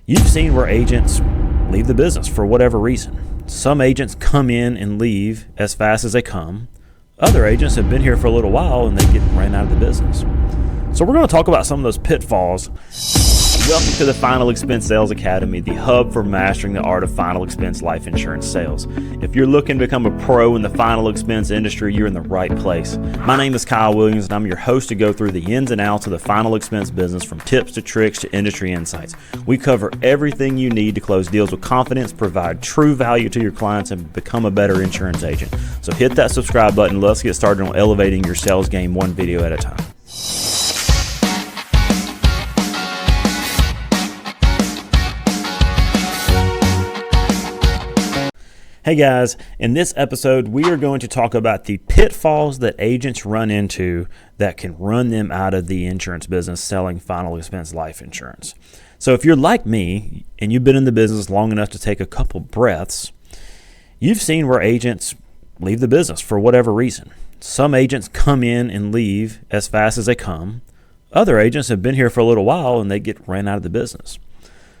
You've seen where agents leave the business for whatever reason. Some agents come in and leave as fast as they come. Other agents have been here for a little while and they get ran out of the business. So we're going to talk about some of those pitfalls. Welcome to the Final Expense Sales Academy, the hub for mastering the art of final expense life insurance sales. If you're looking to become a pro in the final expense industry, you're in the right place. My name is Kyle Williams, and I'm your host to go through the ins and outs of the final expense business, from tips to tricks to industry insights. We cover everything you need to close deals with confidence, provide true value to your clients, and become a better insurance agent. So hit that subscribe button. Let's get started on elevating your sales game one video at a time. Hey guys, in this episode, we are going to talk about the pitfalls that agents run into that can run them out of the insurance business selling final expense life insurance. So if you're like me and you've been in the business long enough to take a couple breaths, you've seen where agents leave the business for whatever reason. Some agents come in and leave as fast as they come. Other agents have been here for a little while and they get ran out of the business.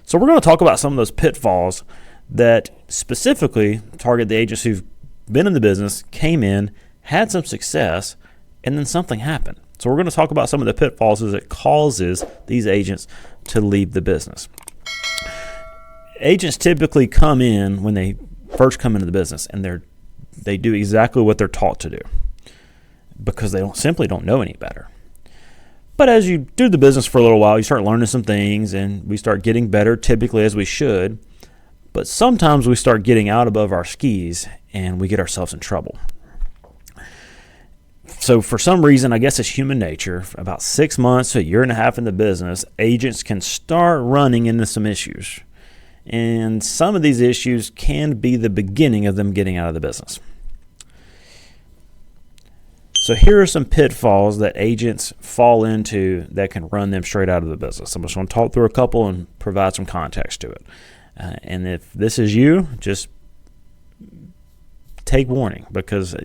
So we're going to talk about some of those pitfalls that specifically target the agents who've been in the business, came in, had some success, and then something happened. So we're going to talk about some of the pitfalls that causes these agents to leave the business. Agents typically come in when they first come into the business, and they do exactly what they're taught to do because they simply don't know any better. But as you do the business for a little while, you start learning some things, and we start getting better, typically, as we should. But sometimes we start getting out above our skis and we get ourselves in trouble. So for some reason, I guess it's human nature, about 6 months to a year and a half in the business, agents can start running into some issues. And some of these issues can be the beginning of them getting out of the business. So here are some pitfalls that agents fall into that can run them straight out of the business. I'm just going to talk through a couple and provide some context to it. And if this is you, just take warning because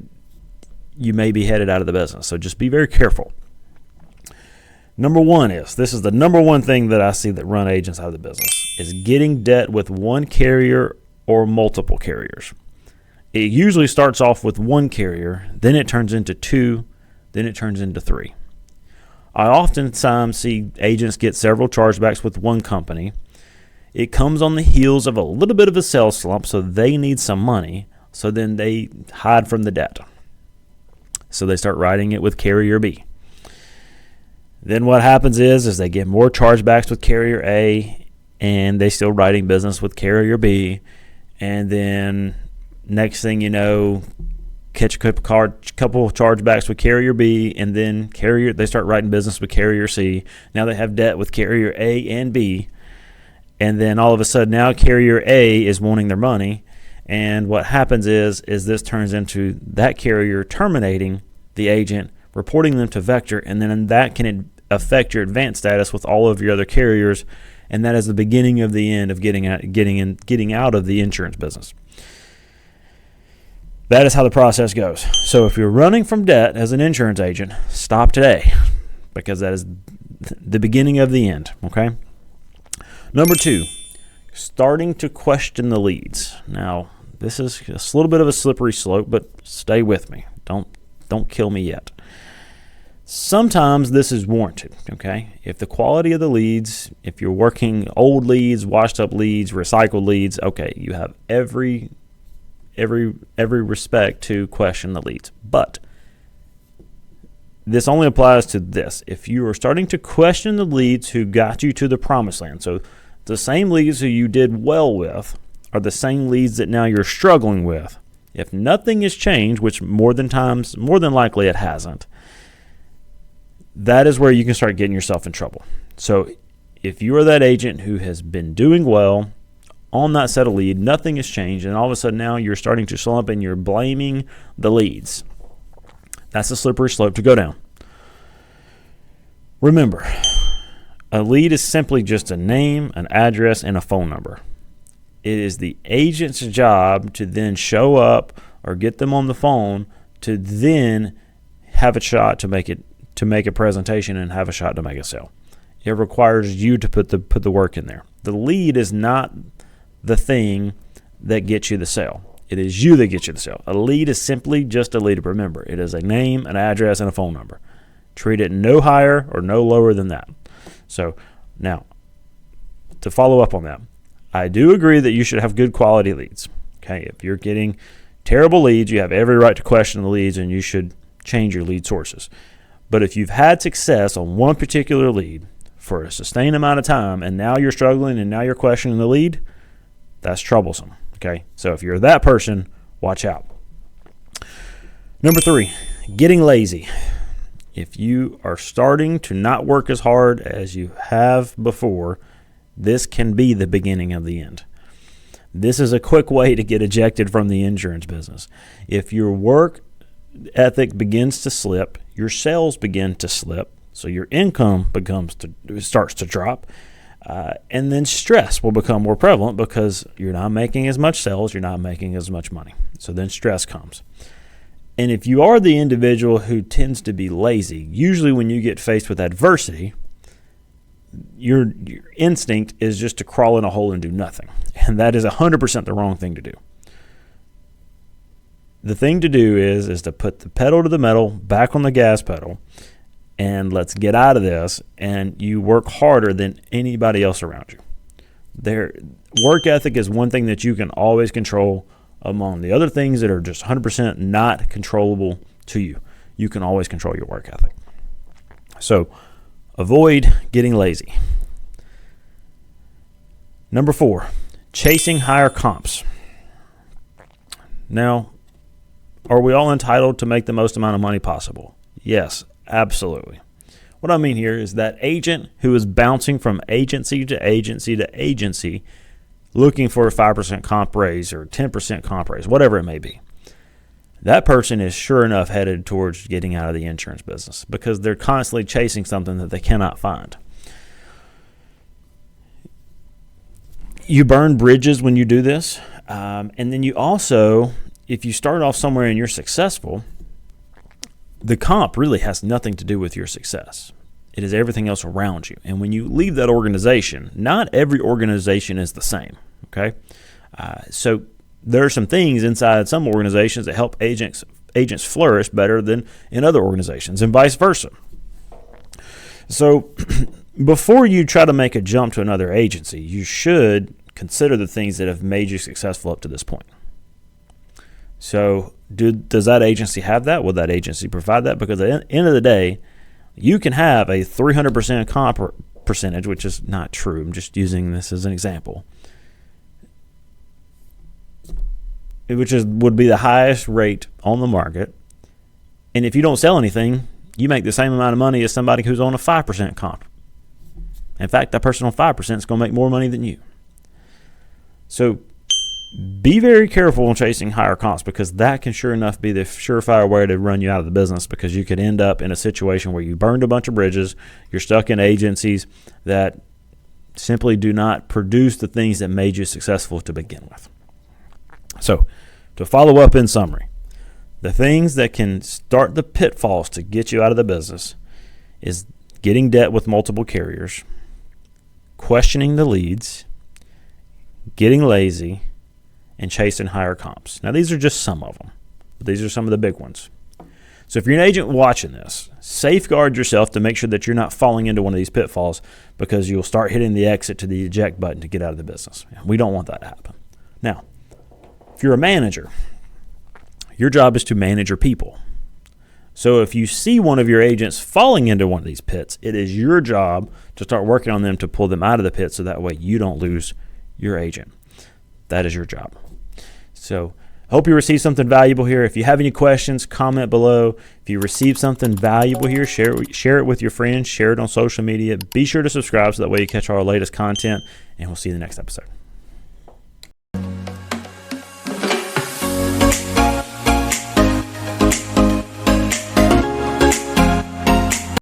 you may be headed out of the business. So just be very careful. Number one this is the number one thing that I see that run agents out of the business, is getting debt with one carrier or multiple carriers. It usually starts off with one carrier, then it turns into two, then it turns into three. I oftentimes see agents get several chargebacks with one company. It comes on the heels of a little bit of a sales slump, so they need some money. So then they hide from the debt. So they start writing it with carrier B. Then what happens is they get more chargebacks with carrier A, and they still writing business with carrier B. And then next thing you know, catch a couple of chargebacks with carrier B, and then they start writing business with carrier C. Now they have debt with carrier A and B. And then all of a sudden now carrier A is wanting their money. And what happens is this turns into that carrier terminating the agent, reporting them to Vector, and then that can affect your advanced status with all of your other carriers. And that is the beginning of the end of getting out of the insurance business. That is how the process goes. So if you're running from debt as an insurance agent, stop today, because that is the beginning of the end, okay? Number two, starting to question the leads. Now, this is a little bit of a slippery slope, but stay with me. Don't kill me yet. Sometimes this is warranted, okay? If the quality of the leads, if you're working old leads, washed up leads, recycled leads, okay, you have every respect to question the leads. But this only applies to this. If you are starting to question the leads who got you to the promised land, so the same leads who you did well with are the same leads that now you're struggling with. If nothing has changed, which more than likely it hasn't, that is where you can start getting yourself in trouble. So if you are that agent who has been doing well on that set of lead, nothing has changed, and all of a sudden now you're starting to slump and you're blaming the leads, that's a slippery slope to go down. Remember, a lead is simply just a name, an address, and a phone number. It is the agent's job to then show up or get them on the phone to then have a shot to make a presentation and have a shot to make a sale. It requires you to put the work in there. The lead is not the thing that gets you the sale. It is you that gets you the sale. A lead is simply just a lead. Remember, it is a name, an address, and a phone number. Treat it no higher or no lower than that. So now, to follow up on that, I do agree that you should have good quality leads. Okay, if you're getting terrible leads, you have every right to question the leads, and you should change your lead sources. But if you've had success on one particular lead for a sustained amount of time, and now you're struggling and now you're questioning the lead, that's troublesome. Okay, so if you're that person, watch out. Number 3, getting lazy. If you are starting to not work as hard as you have before, this can be the beginning of the end. This is a quick way to get ejected from the insurance business. If your work ethic begins to slip, your sales begin to slip, so your income starts to drop, and then stress will become more prevalent because you're not making as much sales, you're not making as much money. So then stress comes. And if you are the individual who tends to be lazy, usually when you get faced with adversity, your instinct is just to crawl in a hole and do nothing. And that is 100% the wrong thing to do. The thing to do is to put the pedal to the metal, back on the gas pedal, and let's get out of this, and you work harder than anybody else around you. Their work ethic is one thing that you can always control among the other things that are just 100% not controllable to you. You can always control your work ethic. So avoid getting lazy. Number 4, chasing higher comps. Now, are we all entitled to make the most amount of money possible? Yes, absolutely. What I mean here is that agent who is bouncing from agency to agency to agency looking for a 5% comp raise or 10% comp raise, whatever it may be. That person is sure enough headed towards getting out of the insurance business because they're constantly chasing something that they cannot find. You burn bridges when you do this. And then you also, if you start off somewhere and you're successful, the comp really has nothing to do with your success. It is everything else around you. And when you leave that organization, not every organization is the same, okay? So there are some things inside some organizations that help agents flourish better than in other organizations and vice versa. So before you try to make a jump to another agency, you should consider the things that have made you successful up to this point. So does that agency have that? Will that agency provide that? Because at the end of the day, you can have a 300% comp percentage, which is not true. I'm just using this as an example, which would be the highest rate on the market. And if you don't sell anything, you make the same amount of money as somebody who's on a 5% comp. In fact, that person on 5% is going to make more money than you. So be very careful on chasing higher comps because that can sure enough be the surefire way to run you out of the business because you could end up in a situation where you burned a bunch of bridges, you're stuck in agencies that simply do not produce the things that made you successful to begin with. So to follow up in summary, the things that can start the pitfalls to get you out of the business is getting debt with multiple carriers, questioning the leads, getting lazy, and chasing higher comps. Now, these are just some of them, but these are some of the big ones. So if you're an agent watching this, safeguard yourself to make sure that you're not falling into one of these pitfalls because you'll start hitting the exit to the eject button to get out of the business. We don't want that to happen. Now, if you're a manager, your job is to manage your people. So if you see one of your agents falling into one of these pits, it is your job to start working on them to pull them out of the pit so that way you don't lose your agent. That is your job. So I hope you received something valuable here. If you have any questions, comment below. If you received something valuable here, share it with your friends, share it on social media. Be sure to subscribe so that way you catch our latest content, and we'll see you in the next episode.